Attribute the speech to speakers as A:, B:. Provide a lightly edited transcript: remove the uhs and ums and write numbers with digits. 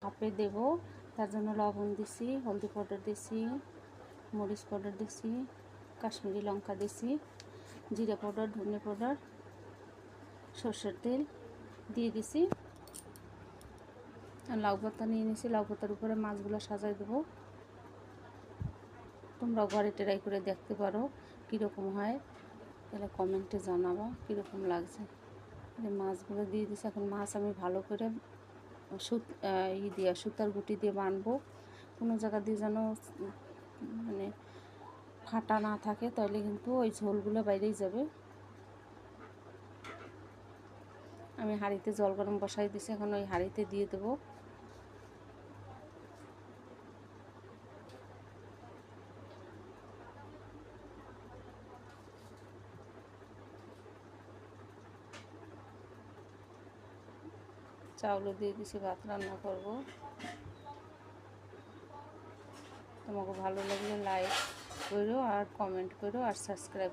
A: ভাপে দেব। তার জন্য লবণ দিছি, হলদি পাউডার দিছি, মরিচ পাউডার দিছি, কাশ্মীরি লঙ্কা দিছি, জিরা পাউডার, ধনে পাউডার, সরষের তেল দিয়ে দিছি। আর লাউ পাতা নিয়ে নিছি, লাউ পাতার উপরে মাছগুলো সাজাই দেবো। তোমরাও ঘরে ট্রাই করে দেখতে পারো কীরকম হয়, তাহলে কমেন্টে জানাবো কীরকম লাগছে। মাছগুলো দিয়ে দিছি। এখন মাছ আমি ভালো করে সুতার গুটি দিয়ে বানবো, কোনো জায়গা দিয়ে যেন মানে ফাটা না থাকে, তাহলে কিন্তু ওই ঝোলগুলো বাইরেই যাবে। আমি হাঁড়িতে জল গরম বসাই দিছি, এখন ওই হাঁড়িতে দিয়ে দেবো। চাউলও দিয়ে দিছি, ভাত রান্না করব। তোমাকে ভালো লাগলে লাইক করো আর কমেন্ট করো আর সাবস্ক্রাইব